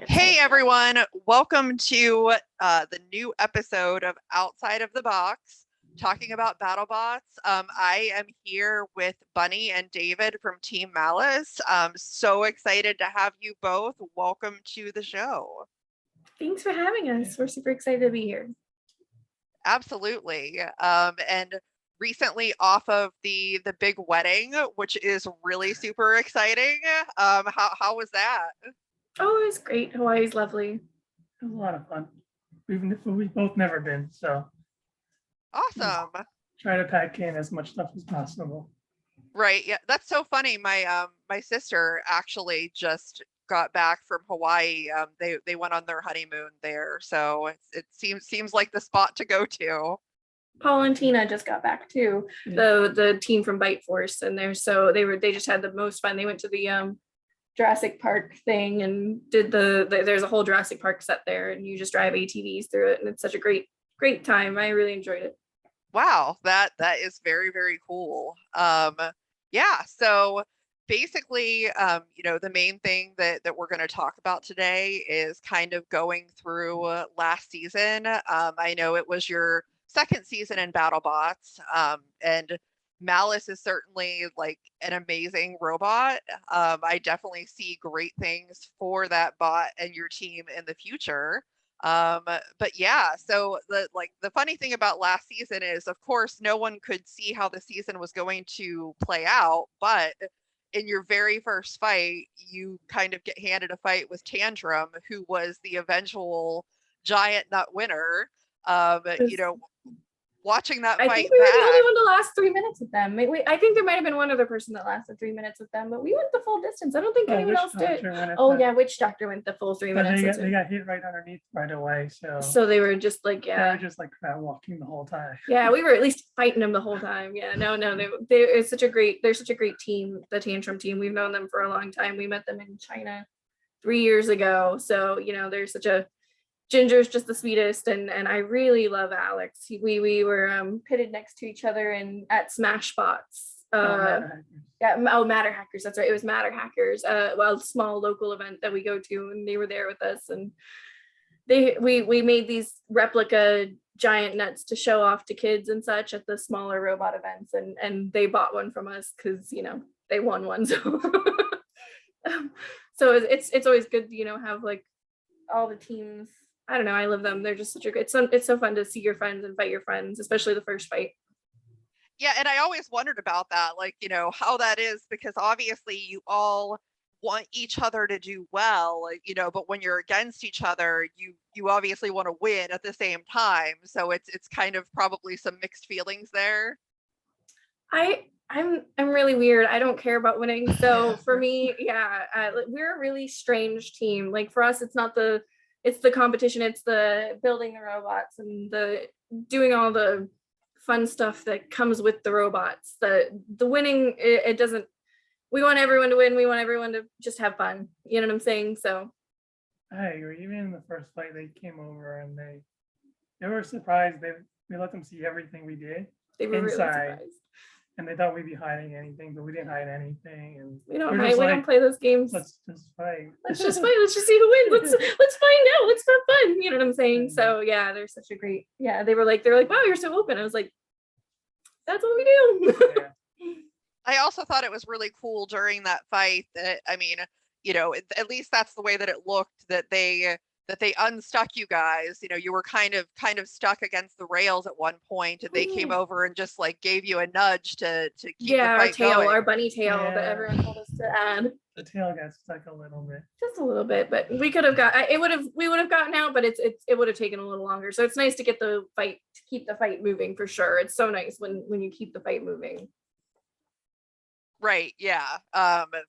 Hey everyone, welcome to the new episode of Outside of the Box, talking about Battlebots. I am here with Bunny and David from Team Malice. I'm so excited to have you both. Welcome to the show. Thanks for having us. We're super excited to be here. Absolutely. And recently off of the big wedding, which is really super exciting. How was that? Oh, it was great. Hawaii's lovely. It was a lot of fun. We've both never been, so Awesome. try to pack in as much stuff as possible. Right. Yeah, that's so funny. My sister actually just got back from Hawaii. They went on their honeymoon there, so it seems like the spot to go to. Paul and Tina just got back too. Yeah. The team from Bite Force, and they just had the most fun. They went to the Jurassic Park thing and did there's a whole Jurassic Park set there, and you just drive ATVs through it, and it's such a great time. I really enjoyed it. Wow, that is very, very cool. Yeah, so basically, the main thing that we're going to talk about today is kind of going through last season. I know it was your second season in BattleBots, and Malice is certainly like an amazing robot. I definitely see great things for that bot and your team in the future. But yeah, so the funny thing about last season is, of course, no one could see how the season was going to play out, but in your very first fight, you kind of get handed a fight with Tantrum, who was the eventual giant nut winner. Watching that I fight think we were the only back. one to last 3 minutes with them. I think there might have been one other person that lasted 3 minutes with them, but we went the full distance. I don't think anyone else did. Oh yeah, Witch Doctor went the full 3 minutes. They got hit right underneath right away, So they were just like, they yeah, were just like crowd walking the whole time. yeah, we were at least fighting them the whole time. Yeah, no, they're such a great team, the Tantrum team. We've known them for a long time. We met them in China 3 years ago. So, they're such a Ginger's just the sweetest, and I really love Alex. We were pitted next to each other at Smashbots. Matter Hackers. That's right. It was Matter Hackers. A small local event that we go to, and they were there with us. And we made these replica giant nuts to show off to kids and such at the smaller robot events, and they bought one from us because they won one. So so it's always good to have like all the teams. I don't know. I love them. They're just such a great. It's so fun to see your friends and fight your friends, especially the first fight. Yeah, and I always wondered about that, like, how that is, because obviously you all want each other to do well, but when you're against each other, you obviously want to win at the same time. So it's kind of probably some mixed feelings there. I'm really weird. I don't care about winning. So for me, yeah, we're a really strange team. Like for us, it's the competition. It's the building the robots and the doing all the fun stuff that comes with the robots. The winning, it doesn't. We want everyone to win. We want everyone to just have fun. You know what I'm saying? So I agree. Even in the first fight, they came over and they were surprised. We let them see everything we did. They were inside. really surprised. And they thought we'd be hiding anything, but we didn't hide anything. And we don't hide. We don't play those games. Let's just fight. Let's just fight. Let's just see who wins. Let's find out. Let's have fun. You know what I'm saying? So yeah, they're such a great. Yeah, they were like, wow, you're so open. I was like, that's what we do. Yeah. I also thought it was really cool during that fight that, I mean, at least that's the way that it looked, that they unstuck you guys. You were kind of stuck against the rails at one point, and they came over and just like gave you a nudge to keep the fight going. Our bunny tail that everyone told us to add. The tail got stuck a little bit. Just a little bit, but we could have we would have gotten out, but it would have taken a little longer. So it's nice to get to keep the fight moving for sure. It's so nice when you keep the fight moving. Right. Yeah.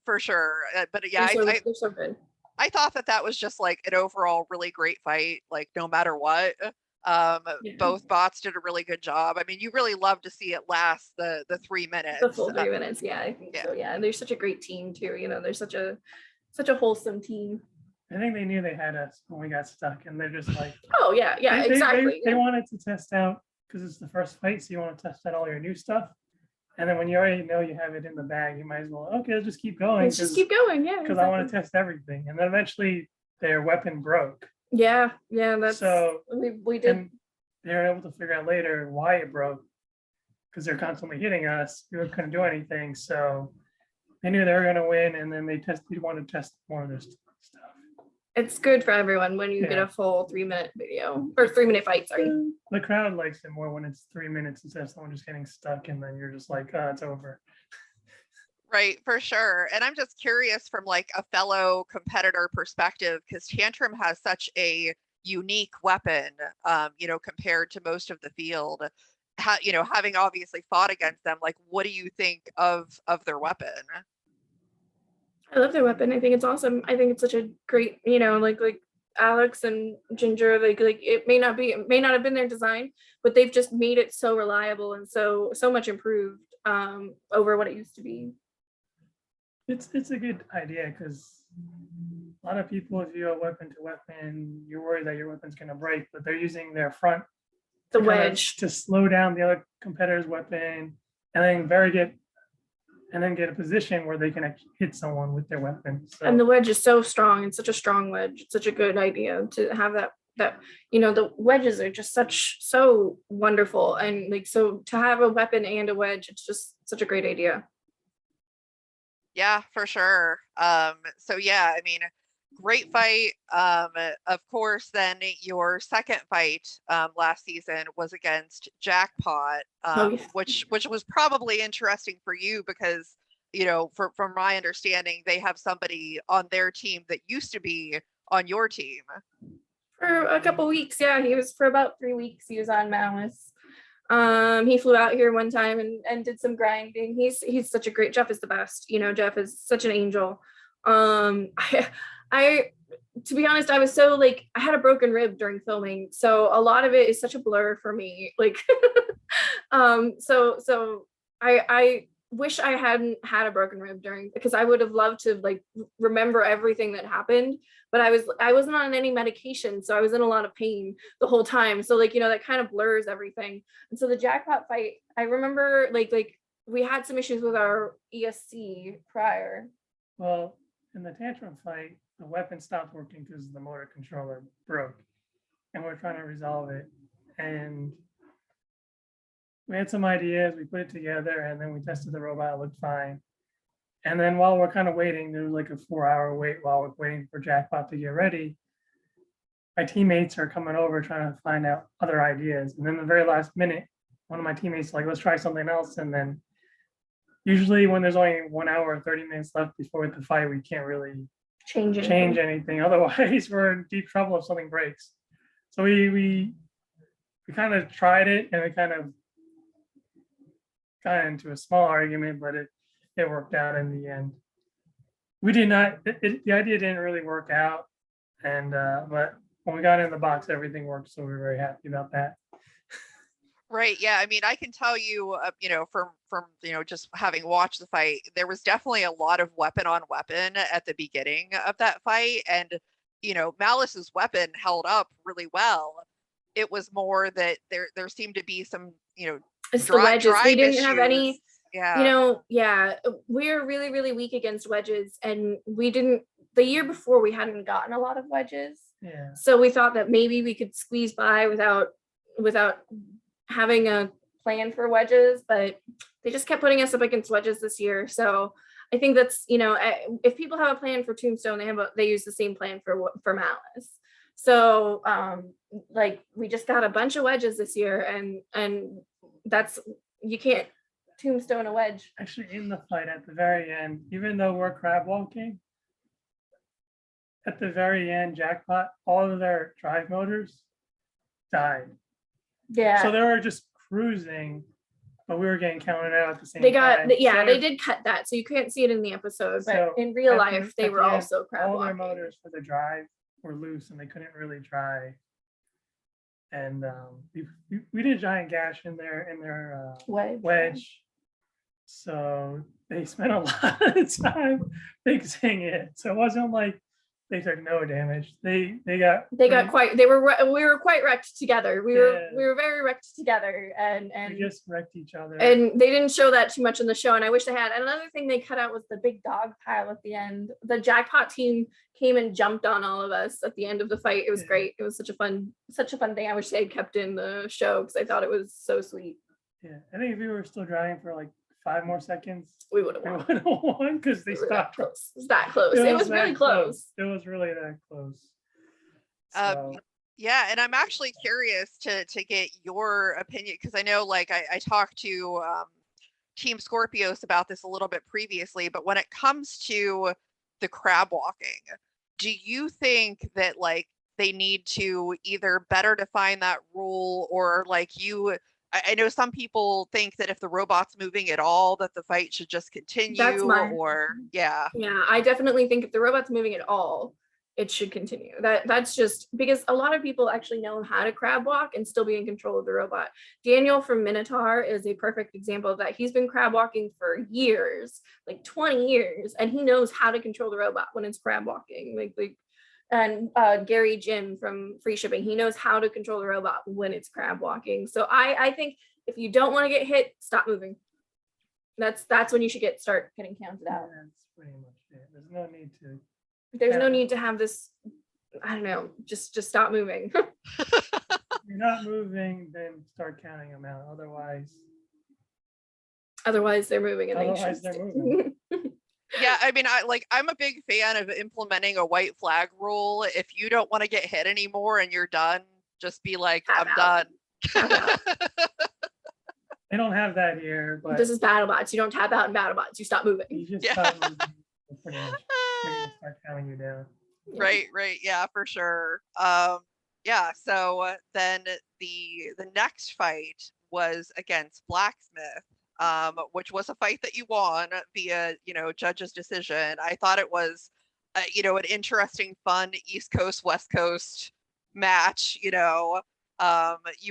For sure. But yeah, they're so good. I thought that was just like an overall really great fight, like no matter what. Both bots did a really good job. I mean, you really love to see it last the 3 minutes. The full 3 minutes. Yeah, I think so. Yeah. And they're such a great team too. They're such a wholesome team. I think they knew they had us when we got stuck, and they're just like, oh yeah, exactly. They wanted to test out, because it's the first fight, so you want to test out all your new stuff. And then when you already know you have it in the bag, you might as well, okay, let's just keep going. Let's just keep going, yeah. Because I want to test everything. And then eventually their weapon broke. Yeah, that's So we did. and they were able to figure out later why it broke because they're constantly hitting us. We couldn't do anything, so they knew they were going to win, and then they wanted to test more of their stuff. It's good for everyone when you get Yeah. a full 3-minute video or 3-minute fight. Sorry. The crowd likes it more when it's 3 minutes instead of someone just getting stuck and then you're just like, oh, it's over. Right, for sure. And I'm just curious from like a fellow competitor perspective, because Tantrum has such a unique weapon, compared to most of the field. Having obviously fought against them, like, what do you think of their weapon? I love their weapon. I think it's awesome. I think it's such a great, like Alex and Ginger, like it may not have been their design, but they've just made it so reliable and so much improved over what it used to be. It's a good idea because a lot of people, if you go weapon to weapon, you're worried that your weapon's going to break, but they're using their front The wedge to slow down the other competitor's weapon and then get a position where they can actually hit someone with their weapon. So, and the wedge is so strong. It's such a strong wedge. It's such a good idea to have that the wedges are just so wonderful, and like, so to have a weapon and a wedge, it's just such a great idea. Yeah, for sure. So yeah, I mean, great fight. Of course, then your second fight last season was against Jackpot, Yeah. which was probably interesting for you because, from my understanding, they have somebody on their team that used to be on your team. For a couple weeks, yeah, he was for about 3 weeks. He was on Malice. He flew out here one time and did some grinding. He's such a great. Jeff is the best. Jeff is such an angel. I to be honest, I was so like, I had a broken rib during filming, so a lot of it is such a blur for me. Like, so I wish I hadn't had a broken rib because I would have loved to like remember everything that happened, but I wasn't on any medication, so I was in a lot of pain the whole time. So like, that kind of blurs everything. And so the Jackpot fight, I remember like we had some issues with our ESC prior. Well, in the Tantrum fight, the weapon stopped working because the motor controller broke, and we're trying to resolve it. And we had some ideas, we put it together, and then we tested the robot, it looked fine. And then while we're kind of waiting, there was like a 4-hour wait while we're waiting for Jackpot to get ready. My teammates are coming over trying to find out other ideas. And then the very last minute, one of my teammates like, let's try something else. And then usually when there's only 1 hour and 30 minutes left before the fight, we can't really change anything. Otherwise, we're in deep trouble if something breaks. So we kind of tried it, and we kind of got into a small argument, but it worked out in the end. We did not. The idea didn't really work out, and but when we got in the box, everything worked. So we were very happy about that. Right. Yeah. I mean, I can tell you, from just having watched the fight, there was definitely a lot of weapon on weapon at the beginning of that fight, and Malice's weapon held up really well. It was more that there seemed to be some it's the wedges. We didn't issues. have any. Yeah. We're really, really weak against wedges, and we didn't. The year before, we hadn't gotten a lot of wedges. Yeah. So we thought that maybe we could squeeze by without having a plan for wedges, but they just kept putting us up against wedges this year. So I think that's, if people have a plan for Tombstone, they use the same plan for Malice. So like, we just got a bunch of wedges this year, and that's, you can't Tombstone a wedge. Actually, in the fight at the very end, even though we're crab walking, at the very end, Jackpot, all of their drive motors died. Yeah. So they were just cruising, but we were getting counted out at the same time. They did cut that, so you couldn't see it in the episode, but in real life, they were also crab walking. All their motors for the drive were loose, and they couldn't really drive. And we did a giant gash in their wedge. So they spent a lot of time fixing it. So it wasn't like they took no damage. They got quite, we were quite wrecked together. We were very wrecked together, and we just wrecked each other. And they didn't show that too much in the show, and I wish they had. And another thing they cut out was the big dog pile at the end. The jackpot team came and jumped on all of us at the end of the fight. It was great. It was such a fun thing. I wish they had kept in the show because I thought it was so sweet. Yeah, I think if we were still driving for like 5 more seconds, we would have won because they stopped. It was that close. It was really close. It was really that close. So. Yeah, and I'm actually curious to get your opinion, because I know, like, I talked to Team Scorpios about this a little bit previously, but when it comes to the crab walking, do you think that, like, they need to either better define that rule, or like I know some people think that if the robot's moving at all, that the fight should just continue. Yeah, I definitely think if the robot's moving at all, it should continue. That's just because a lot of people actually know how to crab walk and still be in control of the robot. Daniel from Minotaur is a perfect example of that. He's been crab walking for years, like 20 years, and he knows how to control the robot when it's crab walking. And Gary Jim from Free Shipping, he knows how to control the robot when it's crab walking. So I think if you don't want to get hit, stop moving. That's when you should start getting counted out. That's pretty much it. There's no need to. There's no need to have this, I don't know, just stop moving. If you're not moving, then start counting them out. Otherwise they're moving. Yeah, I mean, I'm a big fan of implementing a white flag rule. If you don't want to get hit anymore and you're done, just be like, I'm done. They don't have that here, but this is Battlebots. You don't tap out in Battlebots. You stop moving. You just stop moving. Pretty much. They're gonna start counting you down. Right. Yeah, for sure. Yeah. So then the next fight was against Blacksmith, which was a fight that you won via, judge's decision. I thought it was, an interesting, fun East Coast, West Coast match. You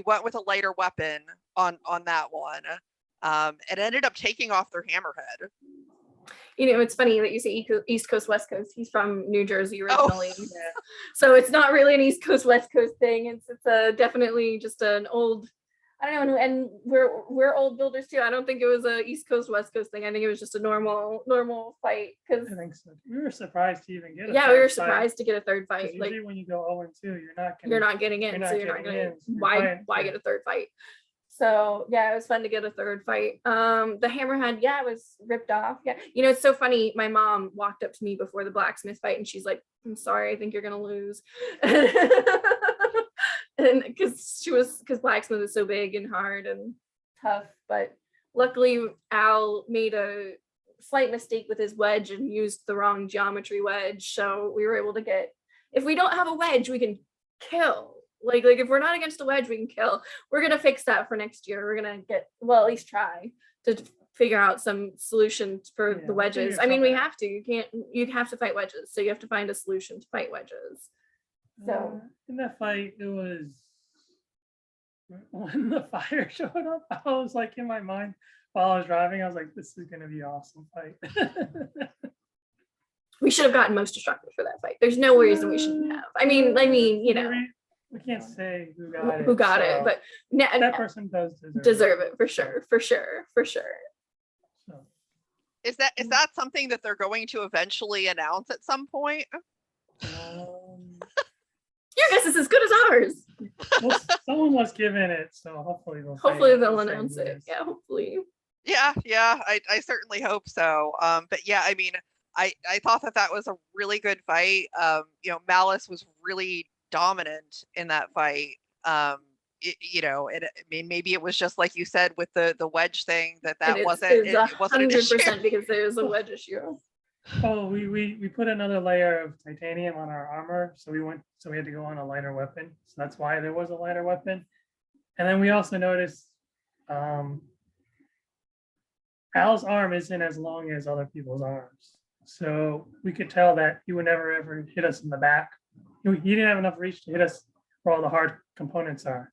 went with a lighter weapon on that one. It ended up taking off their hammerhead. It's funny that you say East Coast, West Coast. He's from New Jersey originally. Oh. Yeah. So it's not really an East Coast, West Coast thing. It's definitely just an old, I don't know, and we're old builders too. I don't think it was a East Coast, West Coast thing. I think it was just a normal fight. I think so. We were surprised to even get a we were surprised to get a third fight. Usually when you go 0-2, you're not getting in. So you're not getting in. Why get a third fight? So yeah, it was fun to get a third fight. The hammerhead, it was ripped off. Yeah, it's so funny. My mom walked up to me before the Blacksmith fight, and she's like, "I'm sorry, I think you're gonna lose," and because Blacksmith is so big and hard and tough. But luckily, Al made a slight mistake with his wedge and used the wrong geometry wedge, so we were able to get. If we don't have a wedge, we can kill. Like if we're not against a wedge, we can kill. We're gonna fix that for next year. We're gonna at least try to figure out some solutions for the wedges. I mean, we have to. You have to fight wedges, so you have to find a solution to fight wedges. So in that fight, it was when the fire showed up. I was like in my mind while I was driving, I was like, "This is gonna be an awesome fight." We should have gotten most destructive for that fight. There's no reason we shouldn't have. I mean, we can't say who got it. Who got it, but that person does deserve it for sure. So. Is that something that they're going to eventually announce at some point? Your guess is as good as ours. Well, someone was given it, so hopefully they'll announce it. Yeah, hopefully. Yeah, I certainly hope so. But yeah, I mean, I thought that was a really good fight. Malice was really dominant in that fight. I mean, maybe it was just like you said with the wedge thing that wasn't. It wasn't 100% because there's a wedge issue. Oh, we put another layer of titanium on our armor, so we had to go on a lighter weapon. So that's why there was a lighter weapon. And then we also noticed Al's arm isn't as long as other people's arms, so we could tell that he would never ever hit us in the back. He didn't have enough reach to hit us where all the hard components are.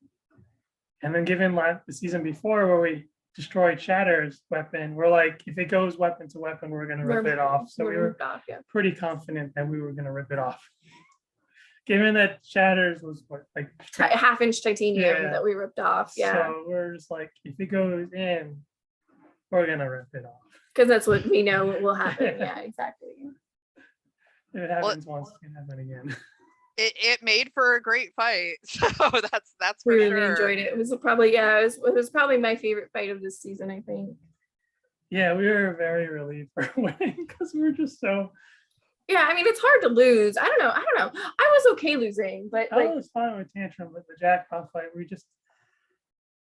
And then given the season before where we destroyed Shatter's weapon, we're like, if it goes weapon to weapon, we're gonna rip it off. So we were pretty confident that we were gonna rip it off. Given that Shatters was what, like half-inch titanium that we ripped off. Yeah. So we're just like, if it goes in, we're gonna rip it off. Because that's what we know will happen. Yeah, exactly. If it happens once, it can happen again. It made for a great fight, so that's for we really sure. enjoyed it. It was probably it was probably my favorite fight of this season, I think. Yeah, we were very relieved for winning because we were just so. Yeah, I mean, it's hard to lose. I don't know. I was okay losing, but I was fine with Tantrum, but the jackpot fight,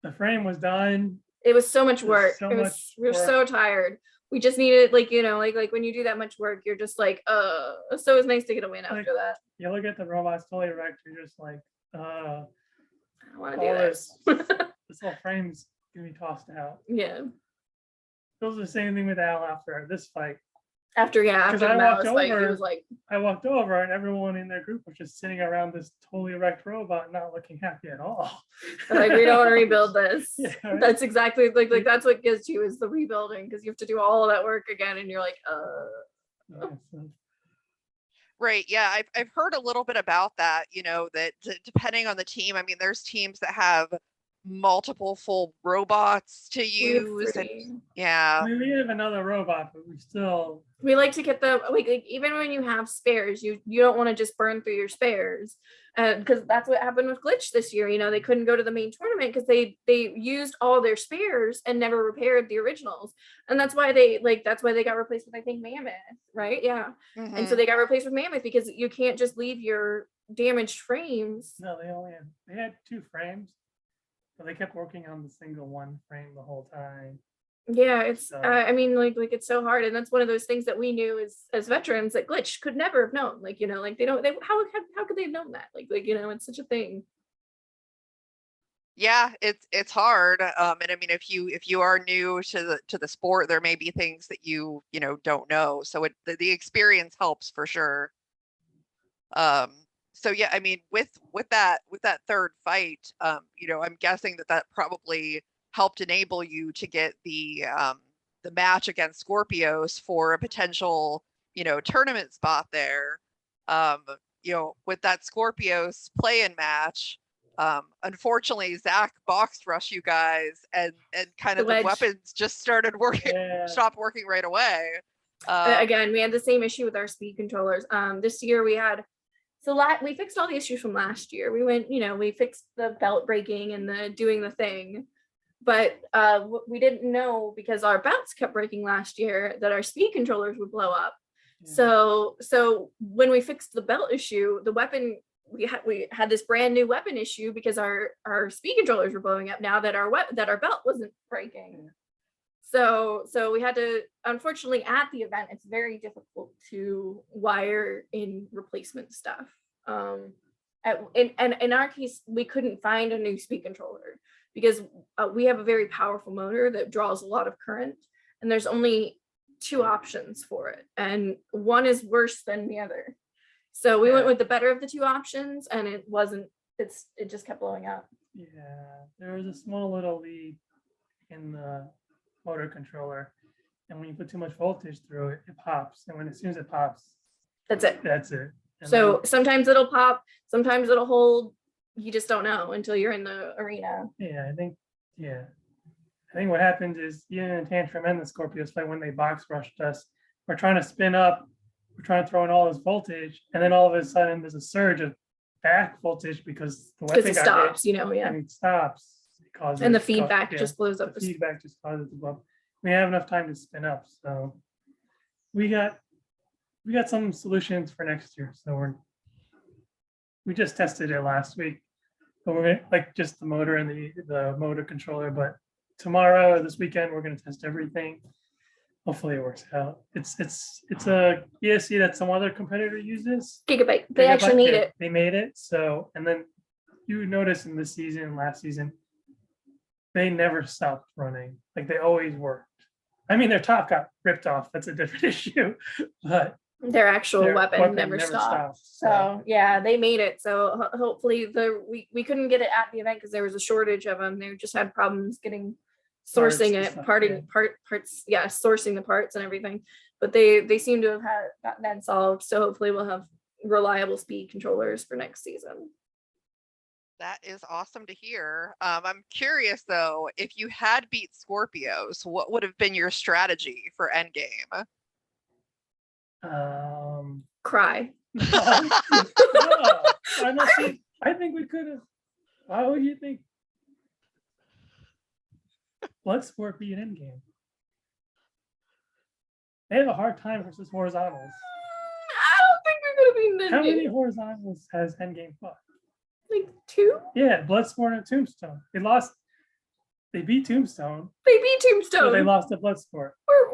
the frame was done. It was so much work. We were so tired. We just needed, like when you do that much work, you're just like, so it was nice to get a win after that. You look at the robots totally wrecked, you're just like, I don't want to do this. This whole frame's gonna be tossed out. Yeah. It was the same thing with Al after this fight. After the Malice fight, it was like, I walked over and everyone in their group was just sitting around this totally wrecked robot, not looking happy at all. Like, we don't want to rebuild this. Yeah, right? That's exactly like that's what gets you, is the rebuilding, because you have to do all of that work again, and you're like, Right. Yeah, I've heard a little bit about that. That depending on the team, I mean, there's teams that have multiple full robots to use. Yeah. I mean, we have another robot, but we like to get like even when you have spares, you don't want to just burn through your spares, because that's what happened with Glitch this year. They couldn't go to the main tournament because they used all their spares and never repaired the originals, and that's why they got replaced with, I think, Mammoth, right? Yeah. Mm-hmm. And so they got replaced with Mammoth because you can't just leave your damaged frames. No, they had 2 frames, but they kept working on the single one frame the whole time. Yeah, it's I mean, like it's so hard, and that's one of those things that we knew as veterans that Glitch could never have known. Like, how could they have known that? Like it's such a thing. Yeah, it's hard. And I mean, if you are new to the sport, there may be things that you don't know. So the experience helps for sure. So yeah, I mean, with that third fight, I'm guessing that probably helped enable you to get the match against Scorpios for a potential tournament spot there. With that Scorpios play-in match, unfortunately Zach boxed rush you guys, and kind of the weapons just started stopped working right away. Again, we had the same issue with our speed controllers. This year we fixed all the issues from last year. We went, we fixed the belt breaking and the doing the thing. But we didn't know, because our belts kept breaking last year, that our speed controllers would blow up. Yeah. So when we fixed the belt issue, the weapon, we had this brand new weapon issue because our speed controllers were blowing up now that our belt wasn't breaking. So we had to, unfortunately, at the event, it's very difficult to wire in replacement stuff. In our case, we couldn't find a new speed controller because we have a very powerful motor that draws a lot of current, and there's only 2 options for it, and one is worse than the other. So we went with the better of the 2 options, and it just kept blowing up. Yeah, there was a small little lead in the motor controller, and when you put too much voltage through it, it pops, and as soon as it pops, that's it. And so sometimes it'll pop, sometimes it'll hold. You just don't know until you're in the arena. Yeah, I think what happens is, even in Tantrum and the Scorpios fight, when they box rushed us, we're trying to spin up, we're trying to throw in all this voltage, and then all of a sudden there's a surge of back voltage because the weapon stops, and it stops. And the feedback just blows up. The feedback just causes the blow. We have enough time to spin up, so we got some solutions for next year. So we just tested it last week, but we're gonna, just the motor and the motor controller. But tomorrow, this weekend, we're gonna test everything. Hopefully, it works out. It's a ESC that some other competitor uses. Gigabyte. They actually made it. They made it. So, and then you notice in this season, last season, they never stopped running. Like, they always worked. I mean, their top got ripped off. That's a different issue, but their actual weapon never stopped. So yeah, they made it. So hopefully we couldn't get it at the event because there was a shortage of them. They just had problems getting sourcing and it, stuff, parts, yeah, sourcing the parts and everything. But they seem to have gotten that solved. So hopefully we'll have reliable speed controllers for next season. That is awesome to hear. I'm curious though, if you had beat Scorpios, what would have been your strategy for Endgame? Cry. No, I don't think. I think we could have. Why would you think Bloodsport beat Endgame? They have a hard time versus horizontals. I don't think we're gonna be How many horizontals has Endgame fought? like 2. Yeah, Bloodsport and Tombstone. They beat Tombstone, They beat Tombstone. but they lost to Bloodsport.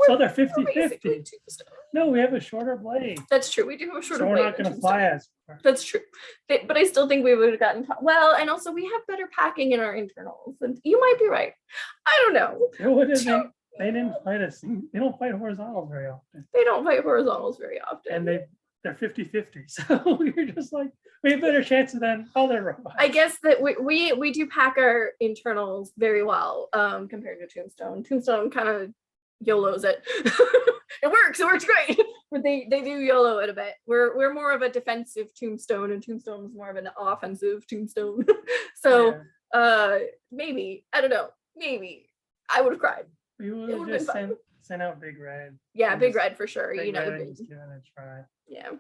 So they're 50-50. No, we have a shorter blade. That's true. We do have a shorter So we're blade not than going to fly Tombstone. as far. That's true. But I still think we would have gotten well, and also we have better packing in our internals. And you might be right. I don't know. It would have been, they didn't fight us. They don't fight horizontals very often. They don't fight horizontals very often. And they're 50-50. So we're just like, we have better chances than other robots. I guess that we do pack our internals very well compared to Tombstone. Tombstone kind of YOLOs it. It works great. But they do YOLO it a bit. We're more of a defensive Tombstone, and Tombstone is more of an offensive Tombstone. So maybe, I don't know, maybe I would have cried. We would have just sent out Big Red. Yeah, Big Red for sure. Big You know, Red, just give it a try. yeah.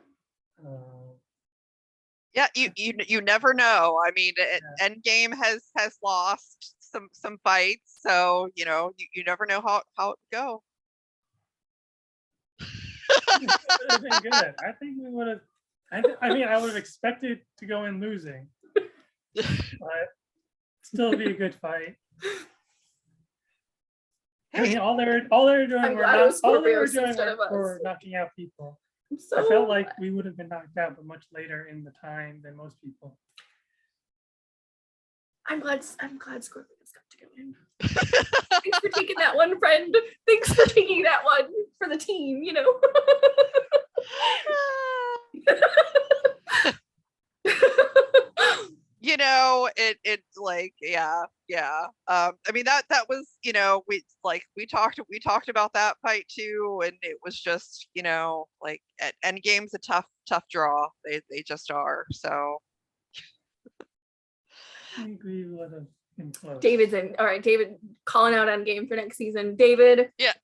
Yeah, you never know. I mean, Endgame has lost some fights, so you know you never know how it would go. It would have been good. I think we would have. I mean, I would have expected to go in losing, but still be a good fight. I mean, all they were doing were knocking out people. I felt like we would have been knocked out, but much later in the time than most people. I'm glad Scorpions got to go in. Thanks for taking that one, friend. Thanks for taking that one for the team, you know. You know, it like, yeah. I mean, that was, you know, we talked about that fight too, and it was just, you know, like Endgame's a tough draw. They just are. So I think we would have been close. David's in. All right, David calling out Endgame for next season. David. Yeah.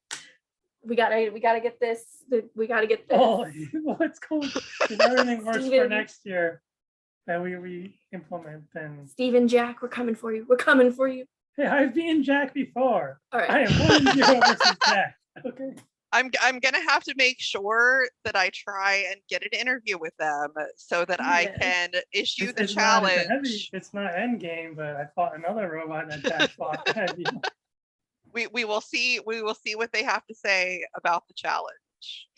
We gotta get this. We gotta get this. Oh, what's going? If everything works for next year, that we implement, then Steven, Jack, we're coming for you. We're coming for you. Hey, I've been Jack before. All right. I am 1-0 versus Jack. Okay. I'm gonna have to make sure that I try and get an interview with them so that I can issue the challenge. It's not Endgame, but I fought another robot that Jack fought. We will see what they have to say about the challenge.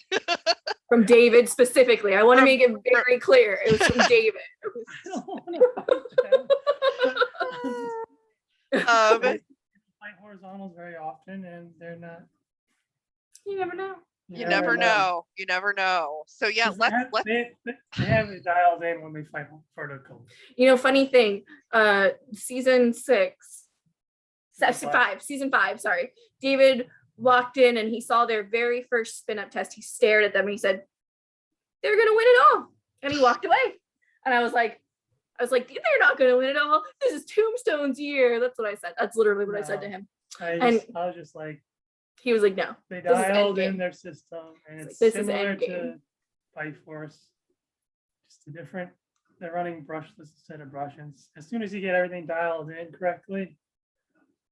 From David specifically. I want to make it very clear. It was from David. I don't want to fight them. Fight horizontals very often, and they're not. You never know. You never know. You never know. So yeah, let's they have it dialed in when we fight vertical. You know, funny thing, season 5, sorry. David walked in and he saw their very first spin up test. He stared at them and he said, "They're gonna win it all." And he walked away. And I was like, they're not gonna win it all. This is Tombstone's year. That's what I said. That's literally what I said to him. I was just like, he was like, no. They dialed in their system, and it's this similar is to Fight Force. Just a different. They're running brushless instead of brushes. As soon as you get everything dialed in correctly,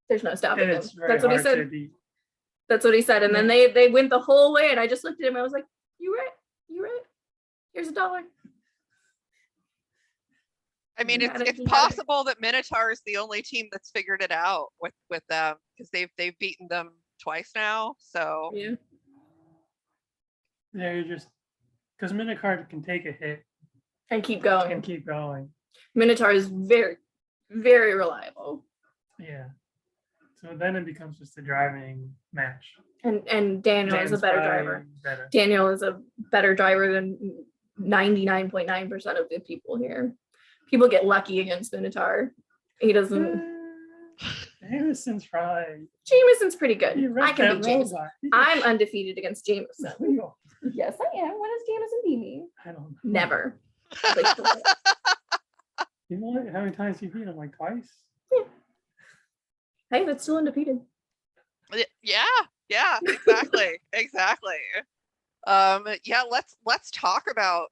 there's no stopping him. That's what he said. That's what he said. And then they went the whole way, and I just looked at him. I was like, "You right? Here's $1." I mean, it's possible that Minotaur is the only team that's figured it out with them, because they've beaten them twice now. So yeah, you're just because Minotaur can take a hit and keep going. Minotaur is very, very reliable. Yeah. So then it becomes just a driving match. And Daniel is a better driver. Daniel is a better driver than 99.9% of the people here. People get lucky against Minotaur. He doesn't. Jameson's right. Jameson's pretty good. You I read can that beat Jameson. robot. I'm undefeated against Jameson. No, Yes, I am. When has Jameson beat me? I don't know. Never. Like, You know what? How many times you beat him? Like twice? hey, that's still undefeated. Yeah, exactly. Exactly. Yeah, let's talk about,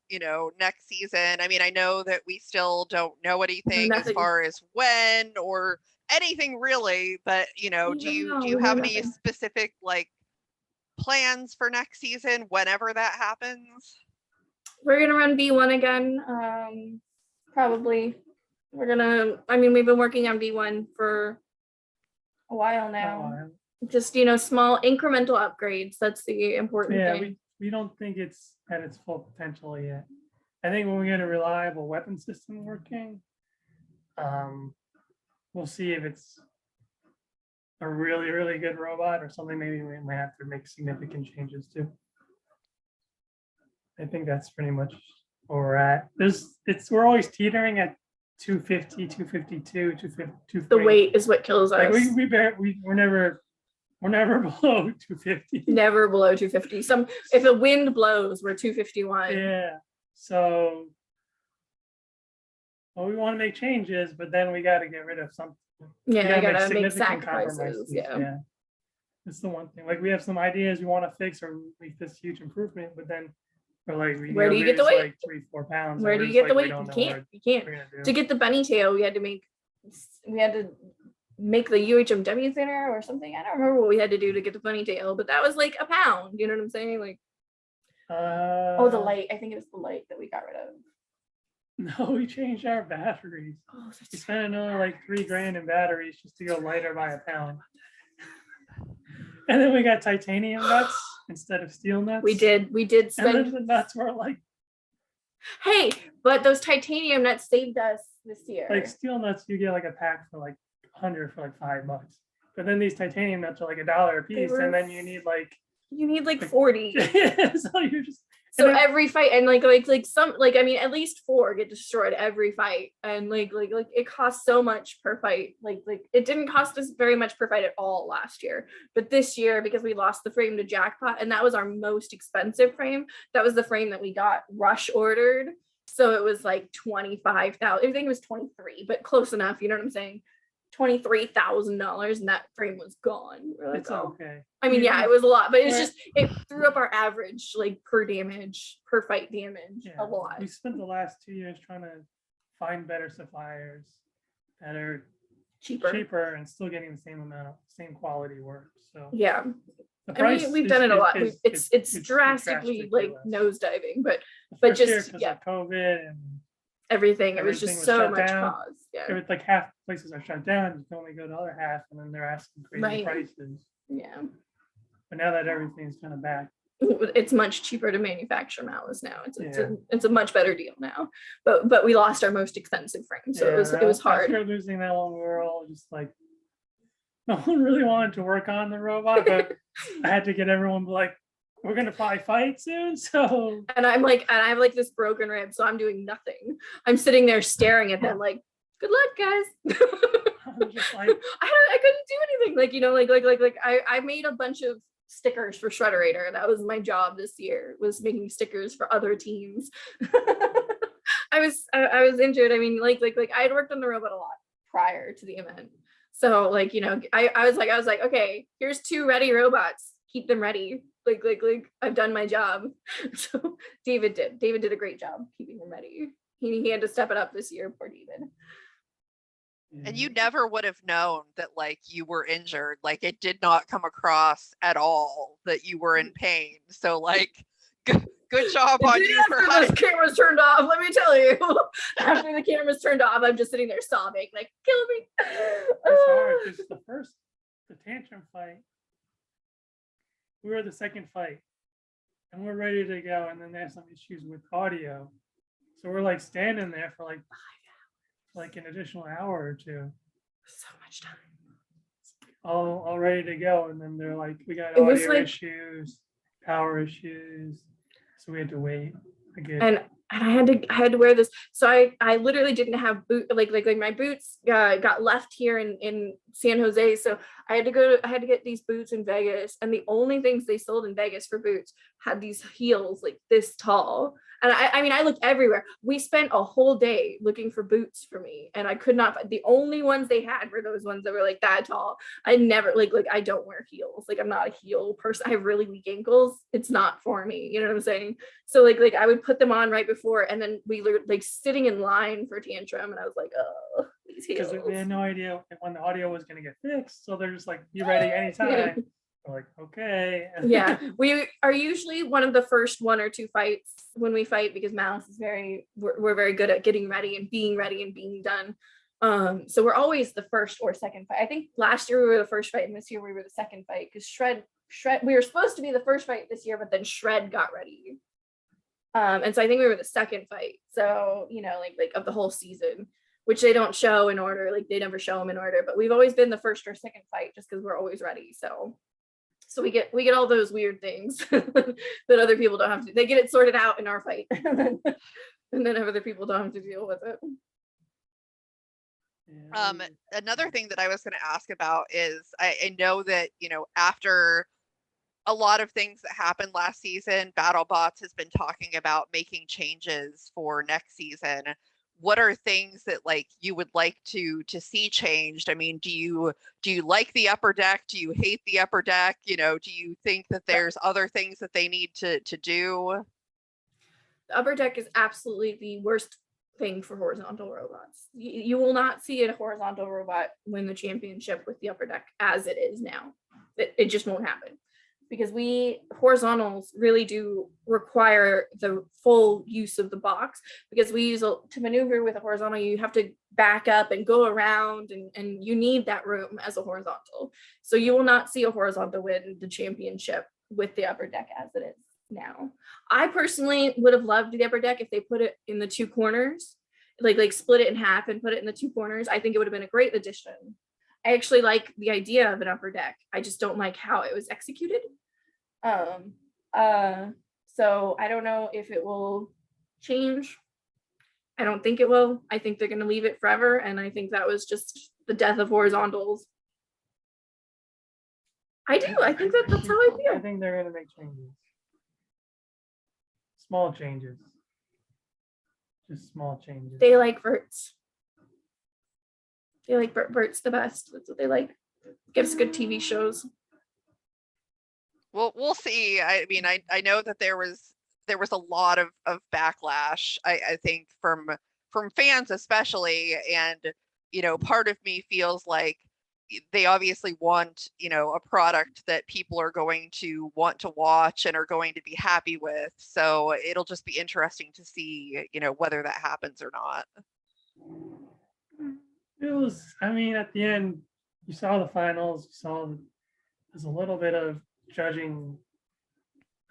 next season. I mean, I know that we still don't know anything as nothing. far as when or anything really, but do you have any nothing. specific like plans for next season whenever that happens? We're gonna run B1 again. Probably. We've been working on B1 for a while now. Just, small incremental upgrades. That's the important thing. We don't think it's at its full potential yet. I think when we get a reliable weapon system working, we'll see if it's a really, really good robot or something. Maybe we might have to make significant changes to. I think that's pretty much where we're at. We're always teetering at 250, 252, 250. The weight is what kills us. Like we're never below 250. Never below 250. If a wind blows, we're 251. Yeah. So we want to make changes, but then we got to get rid of something. Yeah, we gotta make significant sacrifices. Yeah. That's the one thing. Like we have some ideas we want to fix or make this huge improvement, but then we're like, where do you get the weight? Like 3-4 pounds. Where do you get the weight? You can't. To get the bunny tail, we had to make the UHMW thinner or something. I don't remember what we had to do to get the bunny tail, but that was like a pound. You know what I'm saying? Like, the light. I think it was the light that we got rid of. No, we changed our batteries. Oh, we spent another like $3,000 in batteries just to go lighter by a pound. And then we got titanium nuts instead of steel nuts. We did spend. And then the nuts were like, hey, but those titanium nuts saved us this year. Like steel nuts, you get like a pack for like 100 for like $5. But then these titanium nuts are like $1 a piece, and then you need like 40. So you're just every fight, and at least 4 get destroyed every fight, and like it costs so much per fight. Like it didn't cost us very much per fight at all last year, but this year, because we lost the frame to Jackpot, and that was our most expensive frame. That was the frame that we got rush ordered, so it was like 25,000. I think it was 23, but close enough. You know what I'm saying? $23,000, and that frame was gone. Like, it's okay. I mean, it was a lot, but it threw up our average like per fight damage a lot. We spent the last 2 years trying to find better suppliers that are cheaper and still getting the same quality work. So yeah, we've done it a lot. It's drastically like nosediving, but just of COVID and everything. It was just so much down. cost. Yeah, it was like half places are shut down. You can only go to the other half, and then they're asking crazy prices. Yeah. But now that everything's kind of back, it's much cheaper to manufacture Malice now. It's a much better deal now. But we lost our most expensive frame, so it was hard. After losing that one, we were all just like, no one really wanted to work on the robot, but I had to get everyone like, we're gonna probably fight soon. So and I have like this broken rib, so I'm doing nothing. I'm sitting there staring at them like, good luck, guys. I'm just like, I couldn't do anything. I made a bunch of stickers for Shredderator. That was my job this year, was making stickers for other teams. I was injured. I mean, like I had worked on the robot a lot prior to the event. So I was like, okay, here's 2 ready robots. Keep them ready. Like I've done my job. So David did a great job keeping them ready. He had to step it up this year, poor David. And you never would have known that like you were injured. Like it did not come across at all that you were in pain. So like good job on you for after those cameras turned off, let me tell you. After the cameras turned off, I'm just sitting there sobbing, like, kill me. It's hard because the tantrum fight, we were the second fight and we're ready to go, and then there's some issues with audio. So we're like standing there for like 5 hours, like an additional hour or 2. So much time. All ready to go, and then they're like, we got audio issues, power issues. So we had to wait again. And I had to wear this. So I literally didn't have like my boots got left here in San Jose. So I had to get these boots in Vegas, and the only things they sold in Vegas for boots had these heels like this tall. And I mean, I looked everywhere. We spent a whole day looking for boots for me, and I could not find, the only ones they had were those ones that were like that tall. I never like I don't wear heels. Like I'm not a heel person. I have really weak ankles. It's not for me. You know what I'm saying? So like I would put them on right before, and then we were like sitting in line for tantrum, and I was like, oh, these heels. Because we had no idea when the audio was going to get fixed, so they're just like, "You ready anytime?" We're like, "Okay." Yeah, we are usually one of the first 1 or 2 fights when we fight, because Malice is we're very good at getting ready and being done. So we're always the first or second fight. I think last year we were the first fight, and this year we were the second fight, because Shred we were supposed to be the first fight this year, but then Shred got ready. And so I think we were the second fight. So, you know, like of the whole season, which they don't show in order. Like they never show them in order, but we've always been the first or second fight just because we're always ready. So we get all those weird things that other people don't have to. They get it sorted out in our fight, and then other people don't have to deal with it. Another thing that I was going to ask about is I know that, you know, after a lot of things that happened last season, Battlebots has been talking about making changes for next season. What are things that like you would like to see changed? I mean, do you like the upper deck? Do you hate the upper deck? You know, do you think that there's other things that they need to do? The upper deck is absolutely the worst thing for horizontal robots. You will not see a horizontal robot win the championship with the upper deck as it is now. It just won't happen, because horizontals really do require the full use of the box, because to maneuver with a horizontal, you have to back up and go around, and you need that room as a horizontal. So you will not see a horizontal win the championship with the upper deck as it is now. I personally would have loved the upper deck if they put it in the 2 corners, like split it in half and put it in the 2 corners. I think it would have been a great addition. I actually like the idea of an upper deck. I just don't like how it was executed. So I don't know if it will change. I don't think it will. I think they're going to leave it forever, and I think that was just the death of horizontals. I do. I think that's how I feel. I think they're going to make changes. Small changes. Just small changes. They like verts. They like verts the best. That's what they like. Gives good TV shows. Well, we'll see. I mean, I know that there was a lot of backlash, I think from fans especially, and you know, part of me feels like they obviously want, you know, a product that people are going to want to watch and are going to be happy with. So it'll just be interesting to see, you know, whether that happens or not. It was, I mean, at the end, you saw the finals, you saw there's a little bit of judging.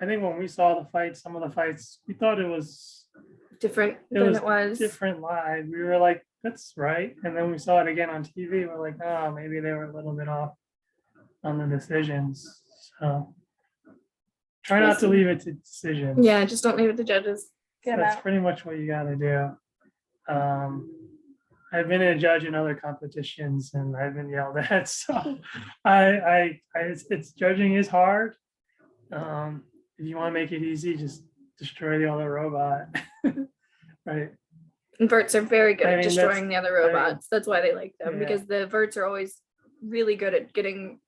I think when we saw the fight, some of the fights, we thought it was different than it was. Different live. We were like, that's right. And then we saw it again on TV. We're like, oh, maybe they were a little bit off on the decisions. So try not to leave it to decisions. Yeah, just don't leave it to judges. That's pretty much what you got to do. I've been a judge in other competitions, and I've been yelled at. So it's judging is hard. If you want to make it easy, just destroy the other robot. Right. And verts are very good at destroying the other robots. That's why they like them, because the verts are always really good at getting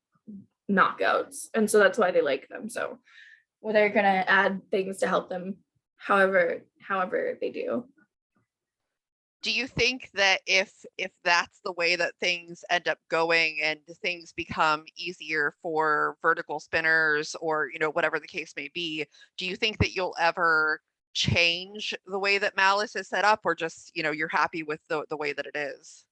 knockouts, and so that's why they like them. So well, they're gonna add things to help them however they do. Do you think that if that's the way that things end up going and things become easier for vertical spinners, or you know, whatever the case may be, do you think that you'll ever change the way that Malice is set up, or just, you know, you're happy with the way that it is?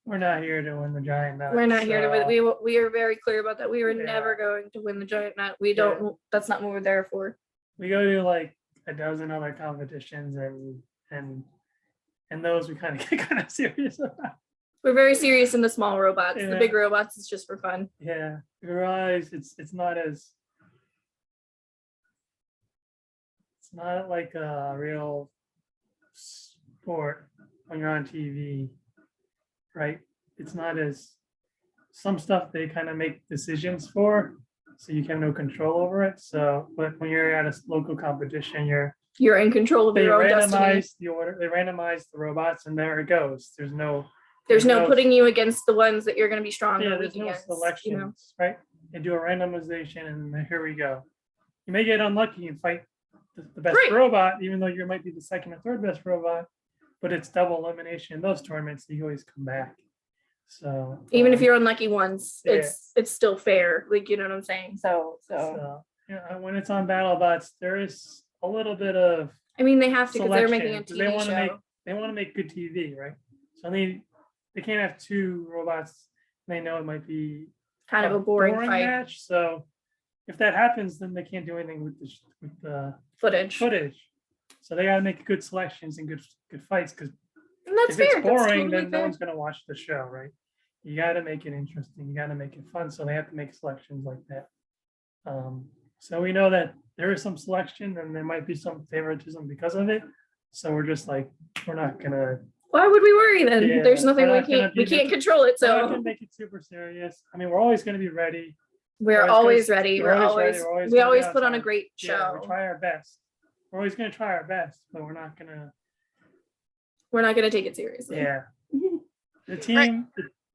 We're not here to win the giant nut. We're not here to win. We are very clear about that. We were never going to win the giant nut. We don't. That's not what we're there for. We go to like a dozen other competitions, and those we kind of get kind of serious about. We're very serious in the small robots. The big robots is just for fun. Yeah, we realize it's not like a real sport, when you're on TV, right? It's not as, some stuff they kind of make decisions for, so you have no control over it. So, but when you're at a local competition, You're in control of they your own destiny. randomize the order, they randomize the robots, and there it goes. There's no Putting you against the ones that you're going to be strong or there's weak no against. selections, right? They do a randomization, and then here we go. You may get unlucky and fight the best Right. robot, even though you might be the second or third best robot, but it's double elimination in those tournaments, so you always come back. So Even if you're unlucky once, yeah. it's still fair. Like, you know what I'm saying? So yeah, when it's on BattleBots, there is a little bit of I mean, they have to because they're selection, making a 'cause they TV want to show. make good TV, right? So they can't have two robots. They know it might be Kind of a boring fight. match. So if that happens, then they can't do anything with the Footage. So they got to make good selections and good fights, because And that's if fair. it's boring, that's totally then no fair. one's going to watch the show, right? You got to make it interesting. You got to make it fun. So they have to make selections like that. So we know that there is some selection, and there might be some favoritism because of it. So we're just like, we're not gonna. Why would we worry then? Yeah, There's nothing we're we not gonna can't be we can't making- control it. We're not So gonna make it super serious. I mean, we're always gonna be ready. we're always ready. we're We're always ready. always We're always we gonna be always on put on a time. great Yeah, show. we try our best. We're always gonna try our best, but we're not gonna. We're not gonna take it seriously. Yeah. The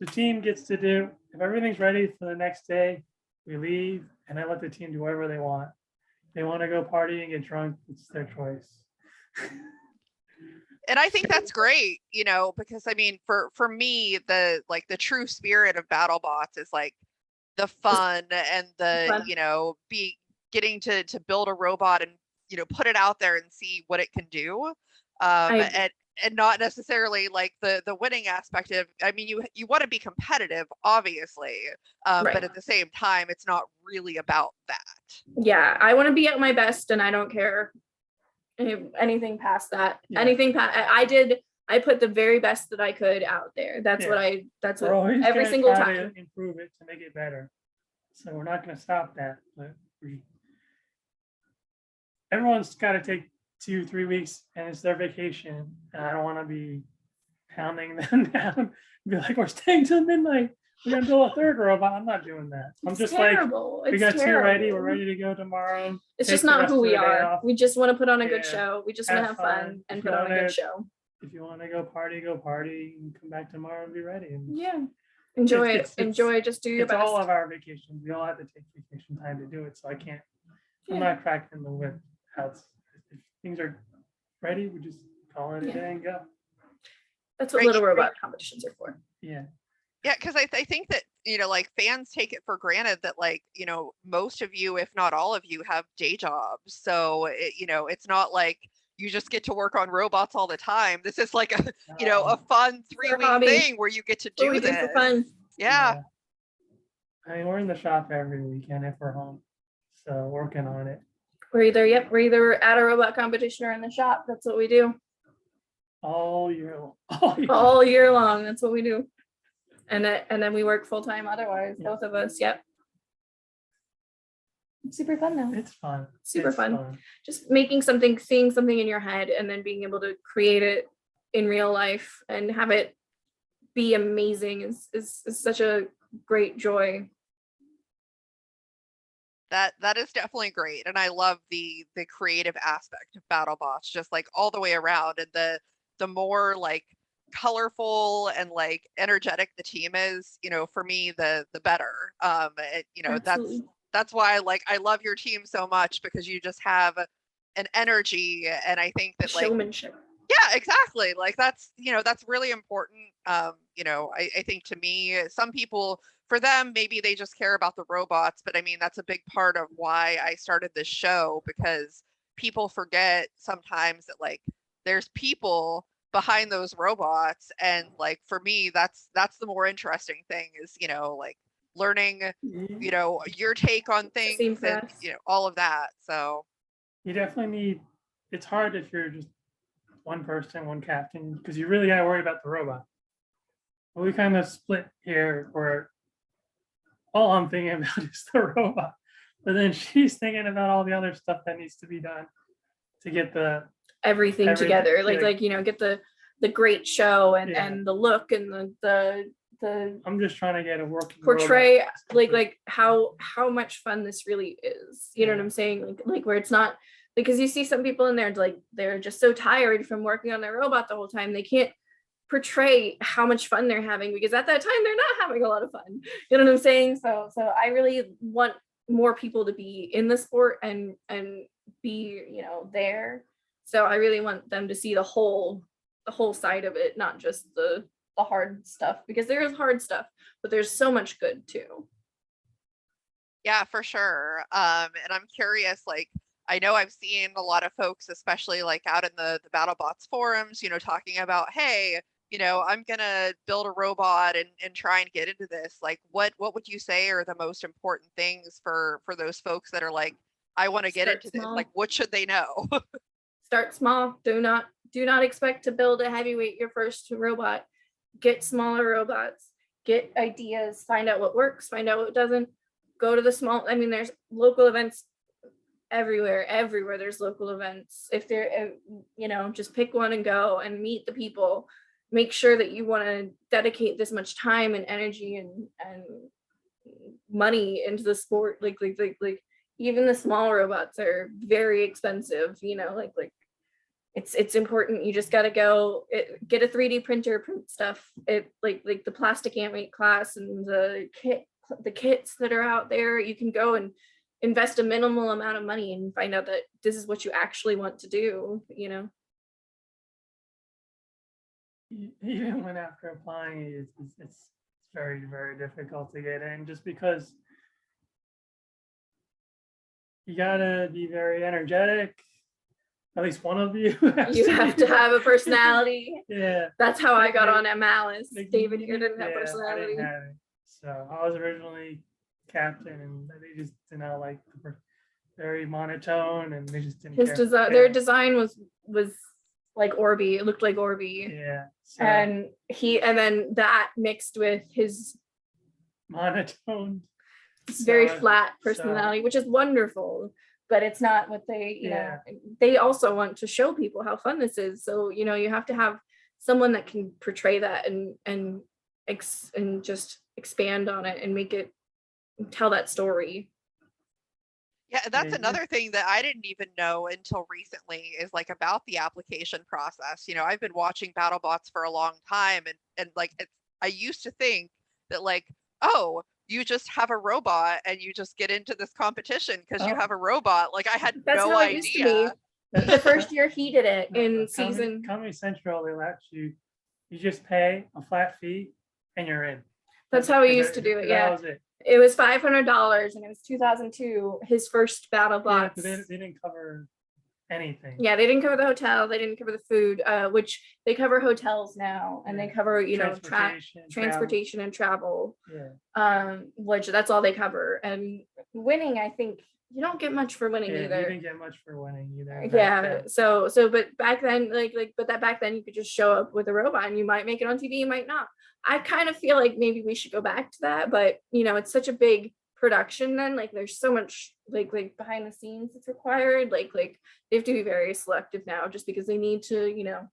team gets to do, if everything's ready for the next day, we leave, and I let the team do whatever they want. They want to go party and get drunk, it's their choice. And I think that's great, because I mean, for me, the true spirit of BattleBots is like the fun and the, Fun. be getting to build a robot and, put it out there and see what it can do. And not necessarily like the winning aspect of, I mean, you want to be competitive, obviously, Right. but at the same time, it's not really about that. Yeah, I want to be at my best, and I don't care anything past that. Yeah. Anything past, I put the very best that I could out there. That's Yeah. that's We're what always every gonna single try time. to improve it to make it better. So we're not gonna stop that, but everyone's got to take 2-3 weeks, and it's their vacation, and I don't want to be pounding them down, be like, we're staying till midnight, we're gonna build a third robot. I'm not doing that. I'm It's just terrible. like, we It's got two ready, we're terrible. ready to go tomorrow. It's take just the not rest who of we the day are. off. We just want to put on a good Yeah. show. We just want to Have have fun fun. and If put you on a wanna- good show. If you want to go party and come back tomorrow and be ready. And Yeah. Enjoy It's- it. Enjoy. Just do your it's best. all of our vacations. We all have to take vacation time to do it. So I can't. I'm Yeah. not cracking the whip. If things are ready, we just call it a Yeah. day and go. That's what Right, little right. robot competitions are for. Yeah. Yeah, because I think that, like fans take it for granted that like, most of you, if not all of you, have day jobs. So, it's not like you just get to work on robots all the time. This is like a fun 3-week hobby. thing where you get to What do we do this. for fun. Yeah. I mean, we're in the shop every weekend if we're home. So working on it We're either at a robot competition or in the shop. That's what we do all year long. All year. all year long. That's what we do. And then we work full time otherwise, Yeah. both of us. Yep. It's super fun though. It's fun. Super It's fun. Just making something, seeing something in your head, and then being able to create it in real life and have it be amazing is such a great joy. That is definitely great. And I love the creative aspect of BattleBots, just like all the way around. And the more like colorful and like energetic the team is, for me, the better. Absolutely. That's why I love your team so much, because you just have an energy. And I think that Showmanship. yeah, exactly. Like that's really important. I think to me, some people, for them, maybe they just care about the robots, but I mean, that's a big part of why I started this show, because people forget sometimes that like there's people behind those robots. And like, for me, that's the more interesting thing is, like learning, your take on things Same for and, us. all of that. So You definitely need. It's hard if you're just one person, one captain, because you really got to worry about the robot. But we kind of split here, where all I'm thinking about is the robot, but then she's thinking about all the other stuff that needs to be done to get Everything Everything, together. Like yeah. get the the great show and Yeah. and the look and the I'm just trying to get a working portray robot. like how much fun this really is. You know what I'm saying? Like where it's not, because you see some people in there like they're just so tired from working on their robot the whole time they can't portray how much fun they're having, because at that time they're not having a lot of fun. You know what I'm saying? So I really want more people to be in the sport and be, you know, there. So I really want them to see the whole side of it, not just the hard stuff, because there is hard stuff, but there's so much good too. Yeah, for sure. And I'm curious, like, I know I've seen a lot of folks, especially like out in the Battlebots forums, you know, talking about, hey, you know, I'm gonna build a robot and try and get into this. Like, what would you say are the most important things for those folks that are like, I want to get Start into this? small. Like, what should they know? Start small. Do not expect to build a heavyweight your first robot. Get smaller robots, get ideas, find out what works, find out what doesn't. Go to the small, I mean, there's local events everywhere there's local events. If they're, you know, just pick one and go and meet the people. Make sure that you want to dedicate this much time and energy and money into the sport. Like even the small robots are very expensive, you know, like it's important. You just got to go get a 3D printer, print stuff. It like the plastic ant class and the kits that are out there. You can go and invest a minimal amount of money and find out that this is what you actually want to do, you know. Even when after applying, it's very, very difficult to get in, just because you gotta be very energetic. At least one of you. You have to have a personality. Yeah. That's how I got on at Malice. Like, David here didn't have I personality. didn't have it. So I was originally captain, and they just did not like very monotone, and they just didn't His care. design, their design was like Orby. It looked like Orby. Yeah. So And then that mixed with his monotone. very flat personality, which is wonderful, but it's not what they, you know, they also want to show people how fun this is. So, you know, you have to have someone that can portray that and just expand on it and make it, tell that story. Yeah, that's another thing that I didn't even know until recently is like about the application process. You know, I've been watching BattleBots for a long time, and like I used to think that like, oh, you just have a robot and you just get into this competition because you have a robot. Like I had That's no how it idea. used to be. The first year he did it in season. Comedy Central, they let you just pay a flat fee and you're in. That's how we used to do it. Yeah. That was it. It was $500 and it was 2002, his first BattleBots. Yeah, they didn't cover anything. Yeah, they didn't cover the hotel, they didn't cover the food, which they cover hotels now, and they cover, you know, transportation and travel. Yeah. Which that's all they cover. And winning, I think you don't get much for winning either. You didn't get much for winning either. Yeah. So but back then, back then you could just show up with a robot and you might make it on TV, you might not. I kind of feel like maybe we should go back to that, but you know, it's such a big production then, like there's so much like behind the scenes that's required, like they have to be very selective now just because they need to, you know,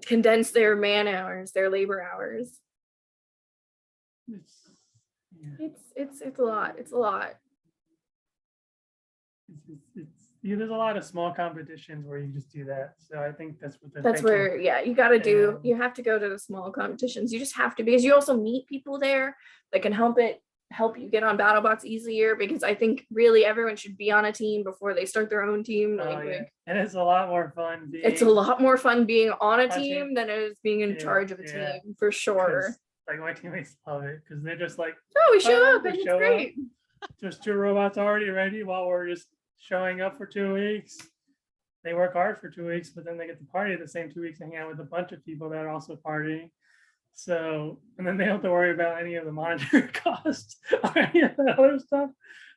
condense their man hours, their labor hours. It's a lot. It's a lot. There's a lot of small competitions where you just do that. So I think that's what that's where, yeah, you got to do. You have to go to the small competitions. You just have to, because you also meet people there that can help you get on BattleBots easier. Because I think really everyone should be on a team before they start their own team. And it's a lot more fun. It's a lot more fun being on a team than it is being in charge of a team, for sure. Like my teammates love it because they're just like, oh, we show up and it's great. Just 2 robots already ready while we're just showing up for 2 weeks. They work hard for 2 weeks, but then they get to party the same 2 weeks and hang out with a bunch of people that are also partying. So, and then they don't have to worry about any of the monetary costs or any of the other stuff.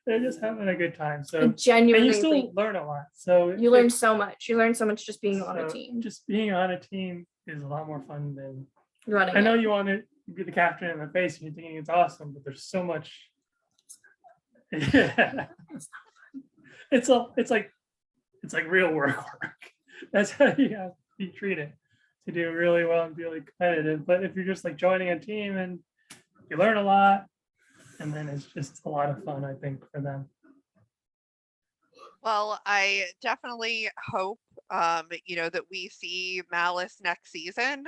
They're just having a good time. So genuinely, and you still learn a lot. So you learn so much. You learn so much just being on a team. Just being on a team is a lot more fun than running. I know you want to be the captain in the face and you're thinking it's awesome, but there's so much. Yeah. It's like real work. That's how you be treated to do really well and be really competitive. But if you're just like joining a team and you learn a lot, and then it's just a lot of fun, I think, for them. Well, I definitely hope, you know, that we see Malice next season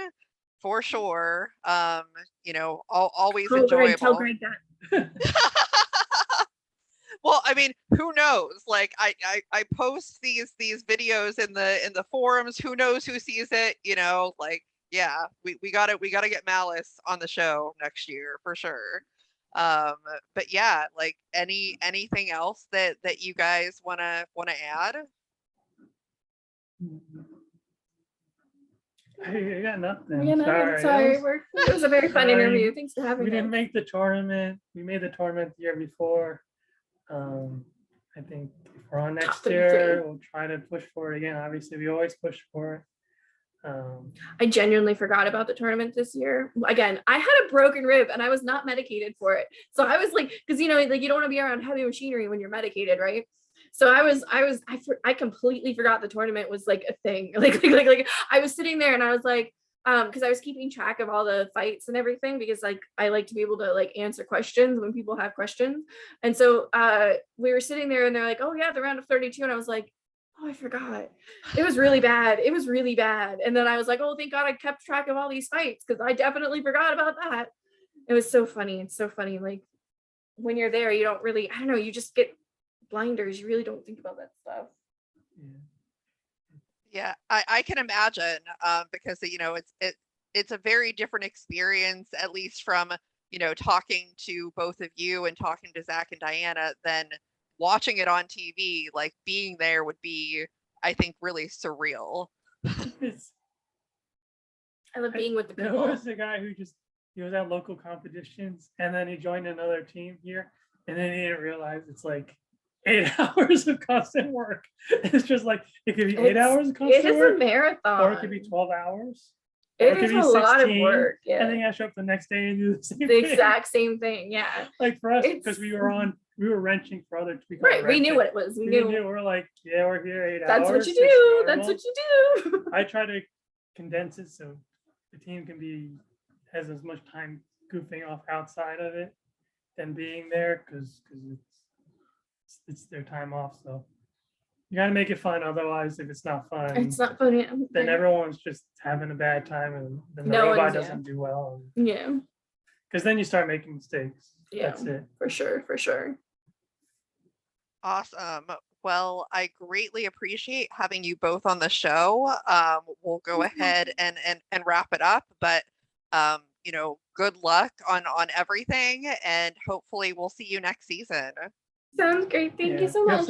for sure. You know, always Oh, Greg, tell enjoyable. Greg that. Well, I mean, who knows? Like, I post these videos in the forums. Who knows who sees it? You know, like, yeah, we gotta get Malice on the show next year for sure. Um, but yeah, like anything else that you guys wanna add? I got nothing. Yeah, no, Sorry. sorry. It was, It was a very fun sorry. interview. Thanks for having we didn't us. make the tournament. We made the tournament the year before. I think if we're on next year, we'll try to push for it again. Obviously, we always push for it. I genuinely forgot about the tournament this year. Again, I had a broken rib and I was not medicated for it. So I was like, because you know, like you don't want to be around heavy machinery when you're medicated, right? So I completely forgot the tournament was like a thing. Like I was sitting there and I was like, because I was keeping track of all the fights and everything because like I like to be able to like answer questions when people have questions. And so we were sitting there and they're like, oh yeah, the round of 32. And I was like, oh, I forgot. It was really bad. It was really bad. And then I was like, oh, thank God I kept track of all these fights because I definitely forgot about that. It was so funny. It's so funny. Like when you're there, you don't really, I don't know, you just get blinders. You really don't think about that stuff. Yeah, I can imagine, because you know it's a very different experience, at least from you know talking to both of you and talking to Zach and Diana, than watching it on TV. Like being there would be, I think, really surreal. I love being with the There people. was a guy who he was at local competitions and then he joined another team here and then he didn't realize it's like 8 hours of constant work. It's just like it could be 8 hours of constant It is work, a marathon. or it could be 12 hours. It is a lot of work. Yeah. And then you gotta show up the next day and do the same the thing. exact same thing. Yeah. Like for us, because we were wrenching for other people. Right. We knew what it was. We knew. We're like, yeah, we're here 8 That's hours. What you do. That's what you do. I try to condense it so the team has as much time goofing off outside of it than being there because it's their time off. So you got to make it fun. Otherwise, if it's not fun, then everyone's just having a bad time and then the robot doesn't do well. Yeah. Because then you start making mistakes. Yeah. That's it. For sure. For sure. Awesome. Well, I greatly appreciate having you both on the show. We'll go ahead and wrap it up, but you know, good luck on everything, and hopefully we'll see you next season. Sounds great. Thank you so much.